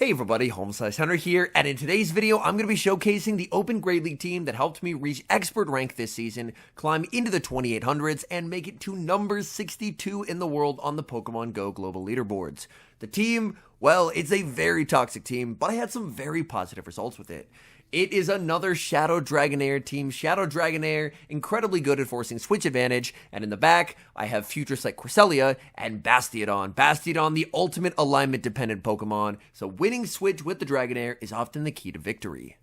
Hey everybody, HomeSliceHenry here, and in today's video, I'm going to be showcasing the Open Grade League team that helped me reach expert rank this season, climb into the 2800s, and make it to number 62 in the world on the Pokemon Go global leaderboards. The team, well, it's a very toxic team, but I had some very positive results with it. It is another Shadow Dragonair team. Shadow Dragonair, incredibly good at forcing switch advantage. And in the back, I have Future Sight Cresselia and Bastiodon. Bastiodon, the ultimate alignment-dependent Pokemon. So winning switch with the Dragonair is often the key to victory.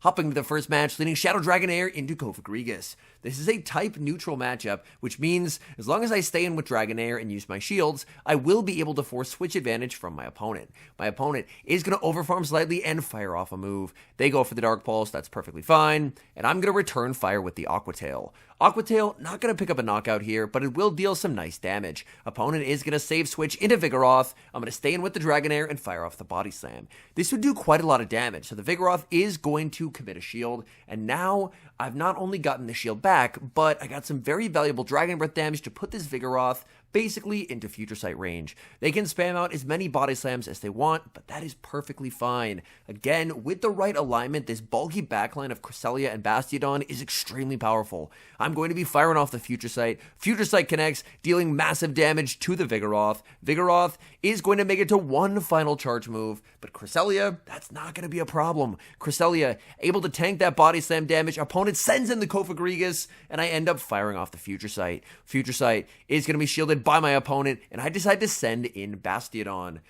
Hopping to the first match, leading Shadow Dragonair into Kofagrigus. This is a type-neutral matchup, which means as long as I stay in with Dragonair and use my shields, I will be able to force switch advantage from my opponent. My opponent is going to overfarm slightly and fire off a move. They go for the Dark Pulse, that's perfectly fine, and I'm going to return fire with the Aqua Tail. Aqua Tail, not going to pick up a knockout here, but it will deal some nice damage. Opponent is going to save switch into Vigoroth. I'm going to stay in with the Dragonair and fire off the Body Slam. This would do quite a lot of damage, so the Vigoroth is going to commit a shield, and now I've not only gotten the shield back, but I got some very valuable Dragon Breath damage to put this Vigoroth basically into Future Sight range. They can spam out as many Body Slams as they want, but that is perfectly fine. Again, with the right alignment, this bulky backline of Cresselia and Bastiodon is extremely powerful. I'm going to be firing off the Future Sight. Future Sight connects, dealing massive damage to the Vigoroth. Vigoroth is going to make it to one final charge move, but Cresselia, that's not going to be a problem. Cresselia, able to tank that Body Slam damage, opponent sends in the Kofagrigus, and I end up firing off the Future Sight. Future Sight is going to be shielded by my opponent, and I decide to send in Bastiodon.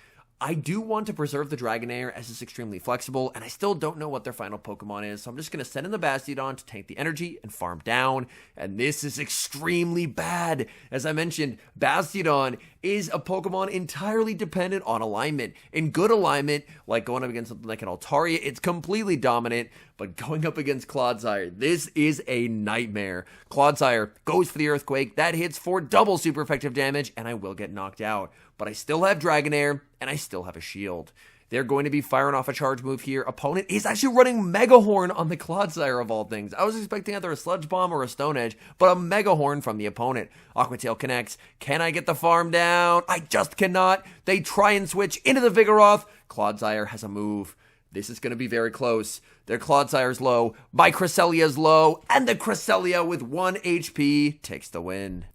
I do want to preserve the Dragonair as it's extremely flexible, and I still don't know what their final Pokemon is, so I'm just going to send in the Bastiodon to tank the energy and farm down, and this is extremely bad. As I mentioned, Bastiodon is a Pokemon entirely dependent on alignment. In good alignment, like going up against something like an Altaria, it's completely dominant, but going up against Clodsire, this is a nightmare. Clodsire goes for the Earthquake, that hits for double super effective damage, and I will get knocked out. But I still have Dragonair, and I still have a shield. They're going to be firing off a charge move here. Opponent is actually running Mega Horn on the Clodsire of all things. I was expecting either a Sludge Bomb or a Stone Edge, but a Mega Horn from the opponent. Aqua Tail connects. Can I get the farm down? I just cannot. They try and switch into the Vigoroth. Clodsire has a move. This is going to be very close. Their Clodsire's low. My Cresselia's low. And the Cresselia with 1 HP takes the win.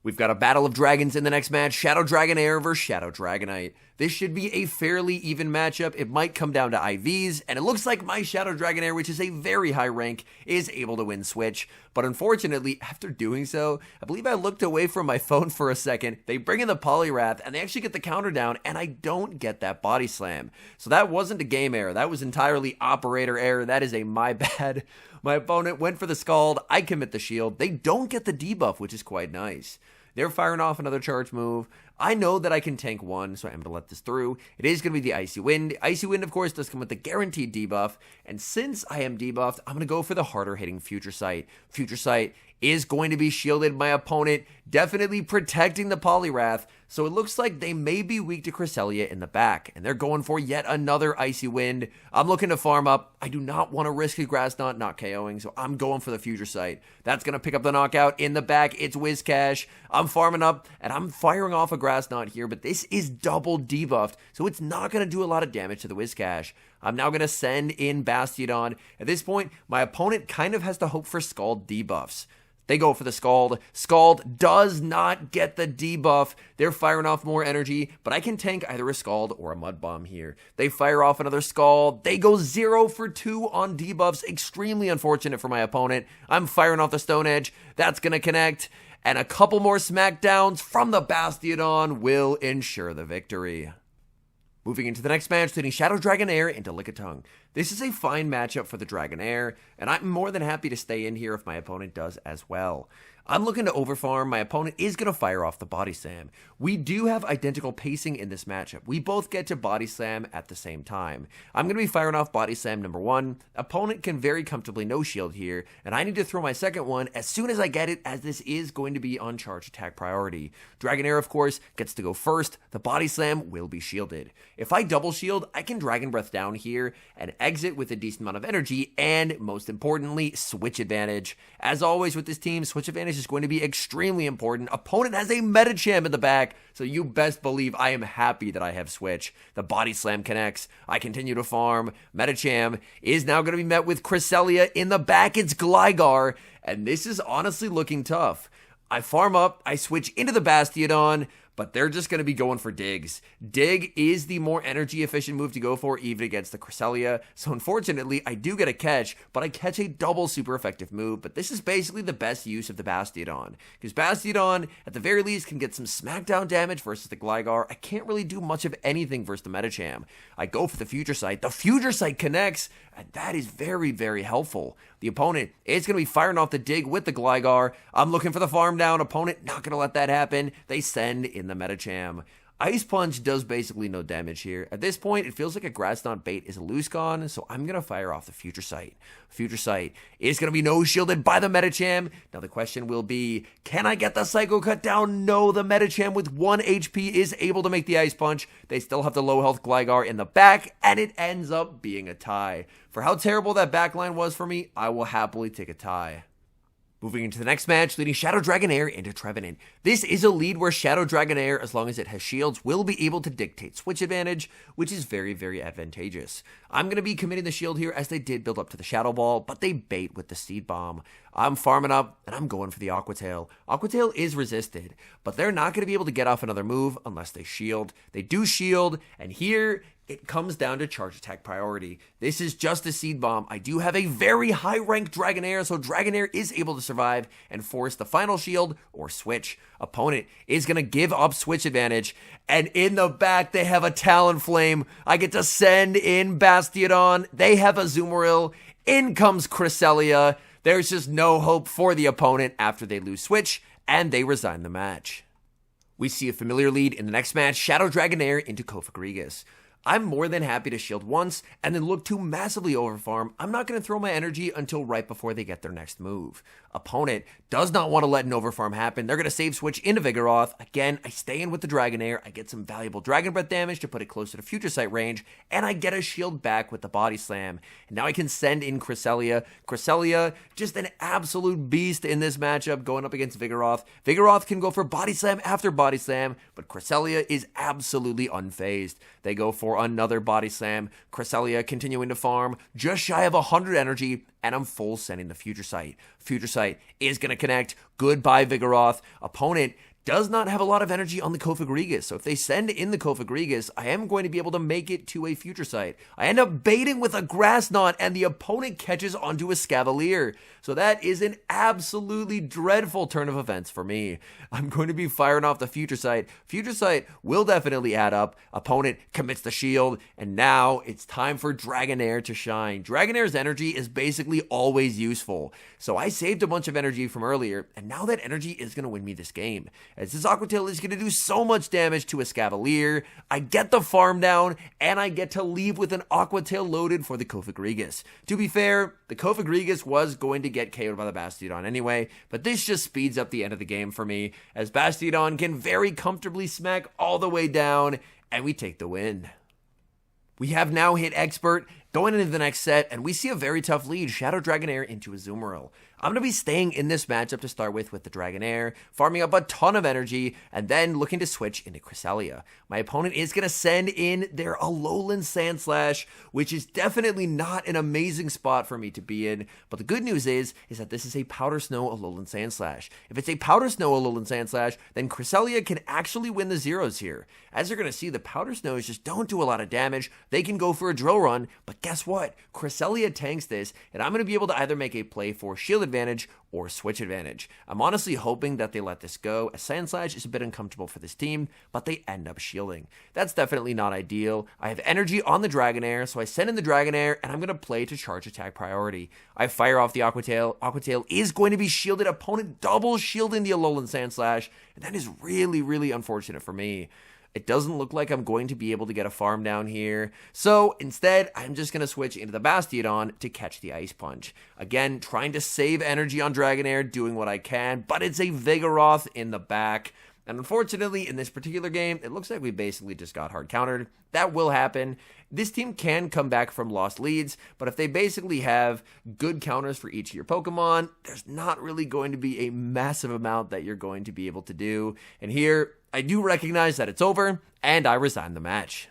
We've got a battle of dragons in the next match, Shadow Dragonair versus Shadow Dragonite. This should be a fairly even matchup. It might come down to IVs, and it looks like my Shadow Dragonair, which is a very high rank, is able to win switch. But unfortunately, after doing so, I believe I looked away from my phone for a second. They bring in the Poliwrath, and they actually get the counter down, and I don't get that Body Slam. So that wasn't a game error. That was entirely operator error. That is a my bad. My opponent went for the Scald. I commit the shield. They don't get the debuff, which is quite nice. They're firing off another charge move. I know that I can tank one, so I'm going to let this through. It is going to be the Icy Wind. Icy Wind, of course, does come with the guaranteed debuff. And since I am debuffed, I'm going to go for the harder hitting Future Sight. Future Sight is going to be shielded. My opponent definitely protecting the Poliwrath. So it looks like they may be weak to Cresselia in the back. And they're going for yet another Icy Wind. I'm looking to farm up. I do not want to risk a Grass Knot not KOing, so I'm going for the Future Sight. That's going to pick up the knockout. In the back, it's Whiscash. I'm farming up, and I'm firing off a Grass Knot here, but this is double debuffed, so it's not going to do a lot of damage to the Whiscash. I'm now going to send in Bastiodon. At this point, my opponent kind of has to hope for Scald debuffs. They go for the Scald. Scald does not get the debuff. They're firing off more energy, but I can tank either a Scald or a Mud Bomb here. They fire off another Scald. They go 0 for 2 on debuffs. Extremely unfortunate for my opponent. I'm firing off the Stone Edge. That's going to connect. And a couple more smackdowns from the Bastiodon will ensure the victory. Moving into the next match, leading Shadow Dragonair into Lickitung. This is a fine matchup for the Dragonair, and I'm more than happy to stay in here if my opponent does as well. I'm looking to overfarm. My opponent is going to fire off the Body Slam. We do have identical pacing in this matchup. We both get to Body Slam at the same time. I'm going to be firing off Body Slam number 1. Opponent can very comfortably no shield here, and I need to throw my second one as soon as I get it, as this is going to be on charge attack priority. Dragonair, of course, gets to go first. The Body Slam will be shielded. If I double shield, I can Dragon Breath down here and exit with a decent amount of energy, and most importantly, switch advantage. As always with this team, switch advantage advantage is going to be extremely important. Opponent has a Medicham in the back, so you best believe I am happy that I have Switch. The Body Slam connects. I continue to farm. Medicham is now going to be met with Cresselia. In the back, it's Gligar, and this is honestly looking tough. I farm up. I switch into the Bastiodon, but they're just going to be going for Digs. Dig is the more energy efficient move to go for even against the Cresselia. So unfortunately, I do get a catch, but I catch a double super effective move. But this is basically the best use of the Bastiodon, because Bastiodon, at the very least, can get some smackdown damage versus the Gligar. I can't really do much of anything versus the Medicham. I go for the Future Sight. The Future Sight connects, and that is very, very helpful. The opponent is going to be firing off the Dig with the Gligar. I'm looking for the farm down. Opponent not going to let that happen. They send in the Medicham. Ice Punch does basically no damage here. At this point, it feels like a Grass Knot bait is a loose con, so I'm going to fire off the Future Sight. Future Sight is going to be no-shielded by the Medicham. Now the question will be, can I get the Psycho Cut down? No, the Medicham with 1 HP is able to make the Ice Punch. They still have the low-health Gligar in the back, and it ends up being a tie. For how terrible that backline was for me, I will happily take a tie. Moving into the next match, leading Shadow Dragonair into Trevenant. This is a lead where Shadow Dragonair, as long as it has shields, will be able to dictate switch advantage, which is very, very advantageous. I'm going to be committing the shield here as they did build up to the Shadow Ball, but they bait with the Seed Bomb. I'm farming up, and I'm going for the Aqua Tail. Aqua Tail is resisted, but they're not going to be able to get off another move unless they shield. They do shield, and here it comes down to charge attack priority. This is just a Seed Bomb. I do have a very high rank Dragonair, so Dragonair is able to survive and force the final shield or switch. Opponent is going to give up switch advantage, and in the back they have a Talonflame. I get to send in Bastiodon. They have a Azumarill. In comes Cresselia. There's just no hope for the opponent after they lose switch, and they resign the match. We see a familiar lead in the next match, Shadow Dragonair into Cofagrigus. I'm more than happy to shield once and then look to massively overfarm. I'm not going to throw my energy until right before they get their next move. Opponent does not want to let an overfarm happen. They're going to save switch into Vigoroth. Again, I stay in with the Dragonair. I get some valuable Dragon Breath damage to put it closer to Future Sight range, and I get a shield back with the Body Slam. And now I can send in Cresselia. Cresselia, just an absolute beast in this matchup going up against Vigoroth. Vigoroth can go for Body Slam after Body Slam, but Cresselia is absolutely unfazed. They go for another Body Slam. Cresselia continuing to farm, just shy of 100 energy, and I'm full sending the Future Sight. Future Sight is going to connect. Goodbye, Vigoroth. Opponent does not have a lot of energy on the Cofagrigus, so if they send in the Cofagrigus, I am going to be able to make it to a Future Sight. I end up baiting with a Grass Knot, and the opponent catches onto a Scavalier. So that is an absolutely dreadful turn of events for me. I'm going to be firing off the Future Sight. Future Sight will definitely add up. Opponent commits the shield, and now it's time for Dragonair to shine. Dragonair's energy is basically always useful. So I saved a bunch of energy from earlier, and now that energy is going to win me this game. As this Aqua Tail is going to do so much damage to a Scavalier, I get the farm down, and I get to leave with an Aqua Tail loaded for the Cofagrigus. To be fair, the Cofagrigus was going to get KO'd by the Bastiodon anyway, but this just speeds up the end of the game for me, as Bastiodon can very comfortably smack all the way down, and we take the win. We have now hit Expert, going into the next set, and we see a very tough lead, Shadow Dragonair into Azumarill. I'm going to be staying in this matchup to start with the Dragonair, farming up a ton of energy, and then looking to switch into Cresselia. My opponent is going to send in their Alolan Sandslash, which is definitely not an amazing spot for me to be in, but the good news is that this is a Powder Snow Alolan Sandslash. If it's a Powder Snow Alolan Sandslash, then Cresselia can actually win the zeros here. As you're going to see, the Powder Snows just don't do a lot of damage. They can go for a Drill Run, but guess what? Cresselia tanks this, and I'm going to be able to either make a play for shield advantage or switch advantage. I'm honestly hoping that they let this go, as Sandslash is a bit uncomfortable for this team, but they end up shielding. That's definitely not ideal. I have energy on the Dragonair, so I send in the Dragonair, and I'm going to play to charge attack priority. I fire off the Aqua Tail. Aqua Tail is going to be shielded. Opponent double shielding the Alolan Sandslash, and that is really, really unfortunate for me. It doesn't look like I'm going to be able to get a farm down here. So instead, I'm just going to switch into the Bastiodon to catch the Ice Punch. Again, trying to save energy on Dragonair, doing what I can, but it's a Vigoroth in the back. And unfortunately, in this particular game, it looks like we basically just got hard countered. That will happen. This team can come back from lost leads, but if they basically have good counters for each of your Pokemon, there's not really going to be a massive amount that you're going to be able to do. And here, I do recognize that it's over, and I resign the match.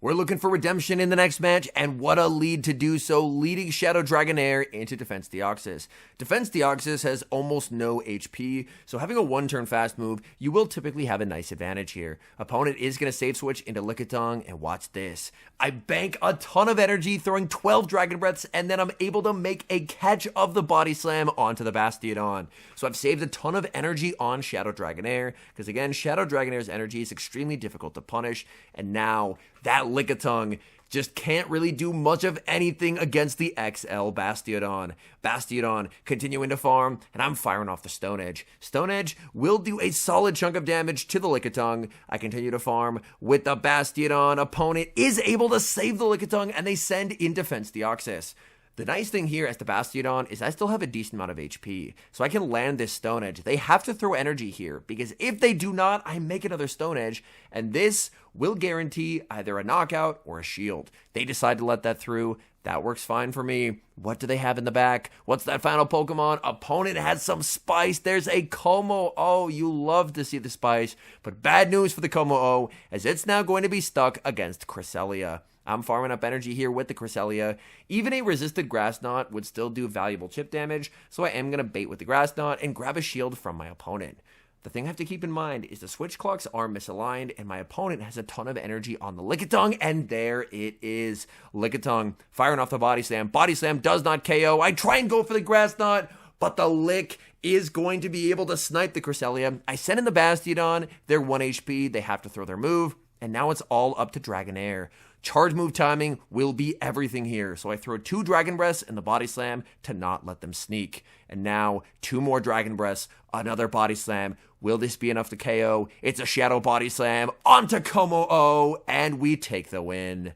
We're looking for redemption in the next match, and what a lead to do so, leading Shadow Dragonair into Defense Deoxys. Defense Deoxys has almost no HP, so having a one-turn fast move, you will typically have a nice advantage here. Opponent is going to save switch into Lickitung, and watch this. I bank a ton of energy, throwing 12 Dragon Breaths, and then I'm able to make a catch of the Body Slam onto the Bastiodon. So I've saved a ton of energy on Shadow Dragonair, because again, Shadow Dragonair's energy is extremely difficult to punish, and now that Lickitung just can't really do much of anything against the XL Bastiodon. Bastiodon continuing to farm, and I'm firing off the Stone Edge. Stone Edge will do a solid chunk of damage to the Lickitung. I continue to farm with the Bastiodon. Opponent is able to save the Lickitung, and they send in Defense Deoxys. The nice thing here as the Bastiodon is I still have a decent amount of HP, so I can land this Stone Edge. They have to throw energy here, because if they do not, I make another Stone Edge, and this will guarantee either a knockout or a shield. They decide to let that through. That works fine for me. What do they have in the back? What's that final Pokemon? Opponent has some spice. There's a Como-O. You love to see the spice, but bad news for the Como-O, as it's now going to be stuck against Cresselia. I'm farming up energy here with the Cresselia. Even a resisted Grass Knot would still do valuable chip damage, so I am going to bait with the Grass Knot and grab a shield from my opponent. The thing I have to keep in mind is the switch clocks are misaligned, and my opponent has a ton of energy on the Lickitung, and there it is. Lickitung firing off the Body Slam. Body Slam does not KO. I try and go for the Grass Knot, but the Lick is going to be able to snipe the Cresselia. I send in the Bastiodon. They're 1 HP. They have to throw their move, and now it's all up to Dragonair. Charge move timing will be everything here, so I throw 2 Dragon Breaths in the Body Slam to not let them sneak. And now 2 more Dragon Breaths, another Body Slam. Will this be enough to KO? It's a Shadow Body Slam onto Como-O, and we take the win.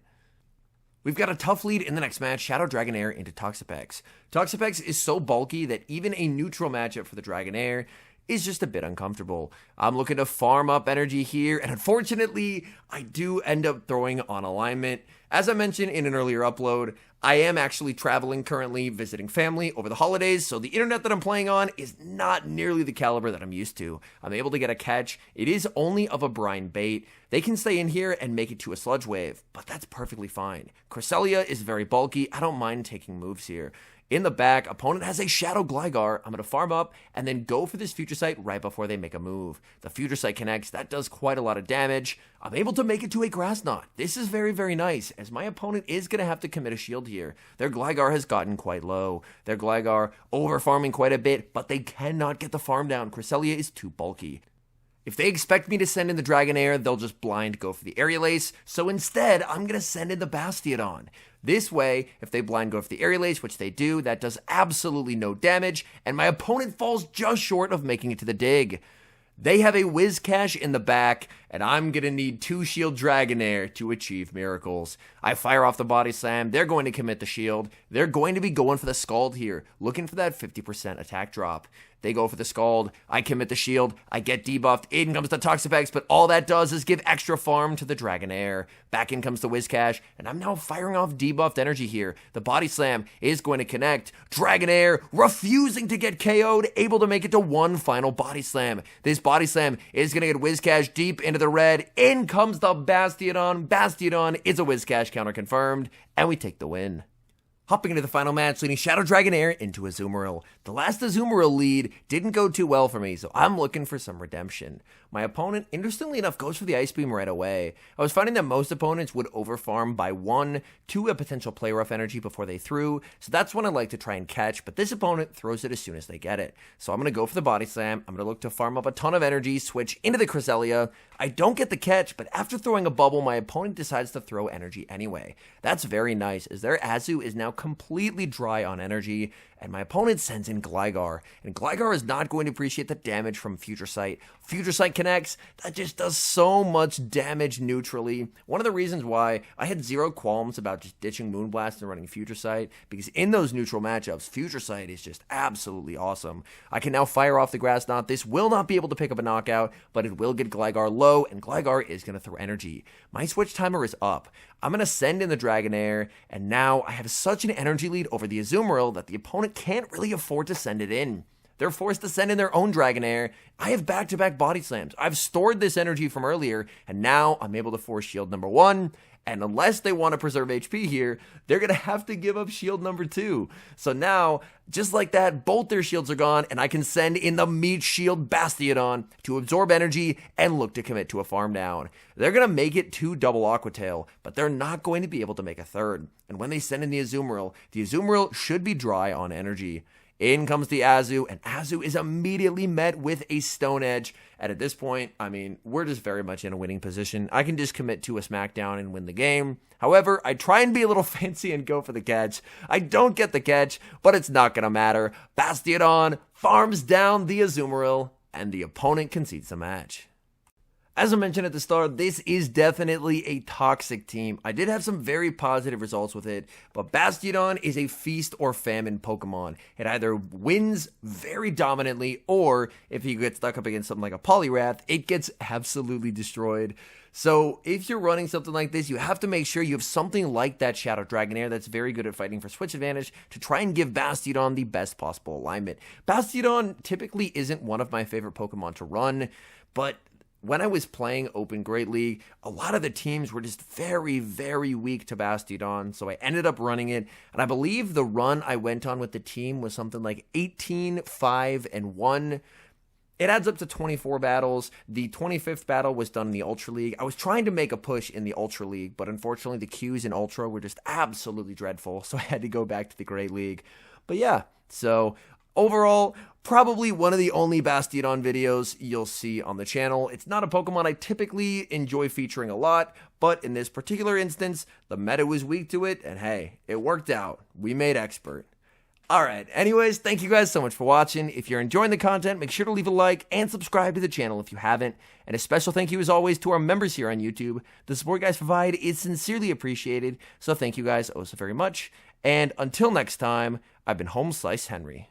We've got a tough lead in the next match, Shadow Dragonair into Toxapex. Toxapex is so bulky that even a neutral matchup for the Dragonair is just a bit uncomfortable. I'm looking to farm up energy here, and unfortunately, I do end up throwing on alignment. As I mentioned in an earlier upload, I am actually traveling currently, visiting family over the holidays, so the internet that I'm playing on is not nearly the caliber that I'm used to. I'm able to get a catch. It is only of a brine bait. They can stay in here and make it to a sludge wave, but that's perfectly fine. Cresselia is very bulky. I don't mind taking moves here. In the back, opponent has a Shadow Gligar. I'm going to farm up and then go for this Future Sight right before they make a move. The Future Sight connects. That does quite a lot of damage. I'm able to make it to a Grass Knot. This is very, very nice, as my opponent is going to have to commit a shield here. Their Gligar has gotten quite low. Their Gligar over-farming quite a bit, but they cannot get the farm down. Cresselia is too bulky. If they expect me to send in the Dragonair, they'll just blind go for the Aerial Ace, so instead, I'm going to send in the Bastiodon. This way, if they blind go for the Aerial Ace, which they do, that does absolutely no damage, and my opponent falls just short of making it to the dig. They have a Whiscash in the back, and I'm going to need 2 Shield Dragonair to achieve miracles. I fire off the Body Slam. They're going to commit the shield. They're going to be going for the Scald here, looking for that 50% attack drop. They go for the Scald. I commit the shield. I get debuffed. In comes the Toxapex, but all that does is give extra farm to the Dragonair. Back in comes the Whiscash, and I'm now firing off debuffed energy here. The Body Slam is going to connect. Dragonair refusing to get KO'd, able to make it to 1 final Body Slam. This Body Slam is going to get Whiscash deep into the red. In comes the Bastiodon. Bastiodon is a Whiscash counter confirmed, and we take the win. Hopping into the final match, leading Shadow Dragonair into Azumarill. The last Azumarill lead didn't go too well for me, so I'm looking for some redemption. My opponent, interestingly enough, goes for the Ice Beam right away. I was finding that most opponents would overfarm by 1 to a potential Play Rough energy before they threw, so that's one I like to try and catch, but this opponent throws it as soon as they get it. So I'm going to go for the Body Slam. I'm going to look to farm up a ton of energy, switch into the Cresselia. I don't get the catch, but after throwing a bubble, my opponent decides to throw energy anyway. That's very nice, as their Azu is now completely dry on energy, and my opponent sends in Gligar, and Gligar is not going to appreciate the damage from Future Sight. Future Sight connects, that just does so much damage neutrally. One of the reasons why I had zero qualms about just ditching Moonblast and running Future Sight, because in those neutral matchups, Future Sight is just absolutely awesome. I can now fire off the Grass Knot. This will not be able to pick up a knockout, but it will get Gligar low, and Gligar is going to throw energy. My switch timer is up. I'm going to send in the Dragonair, and now I have such an energy lead over the Azumarill that the opponent can't really afford to send it in. They're forced to send in their own Dragonair. I have back-to-back body slams. I've stored this energy from earlier, and now I'm able to force shield number 1. And unless they want to preserve HP here, they're going to have to give up shield number 2. So now, just like that, both their shields are gone, and I can send in the Meat Shield Bastiodon to absorb energy and look to commit to a farm down. They're going to make it 2 double Aqua Tail, but they're not going to be able to make a third. And when they send in the Azumarill should be dry on energy. In comes the Azu, and Azu is immediately met with a Stone Edge. And at this point, I mean, we're just very much in a winning position. I can just commit to a Smackdown and win the game. However, I try and be a little fancy and go for the catch. I don't get the catch, but it's not going to matter. Bastiodon farms down the Azumarill, and the opponent concedes the match. As I mentioned at the start, this is definitely a toxic team. I did have some very positive results with it, but Bastiodon is a feast or famine Pokemon. It either wins very dominantly, or if you get stuck up against something like a Poliwrath, it gets absolutely destroyed. So if you're running something like this, you have to make sure you have something like that Shadow Dragonair that's very good at fighting for switch advantage to try and give Bastiodon the best possible alignment. Bastiodon typically isn't one of my favorite Pokemon to run, but when I was playing Open Great League, a lot of the teams were just very, very weak to Bastiodon, so I ended up running it, and I believe the run I went on with the team was something like 18-5-1. It adds up to 24 battles. The 25th battle was done in the Ultra League. I was trying to make a push in the Ultra League, but unfortunately the queues in Ultra were just absolutely dreadful, so I had to go back to the Great League. But yeah, so overall, probably one of the only Bastiodon videos you'll see on the channel. It's not a Pokemon I typically enjoy featuring a lot, but in this particular instance, the meta was weak to it, and hey, it worked out. We made expert. Alright, anyways, thank you guys so much for watching. If you're enjoying the content, make sure to leave a like and subscribe to the channel if you haven't. And a special thank you as always to our members here on YouTube. The support you guys provide is sincerely appreciated, so thank you guys oh so very much. And until next time, I've been HomeSliceHenry.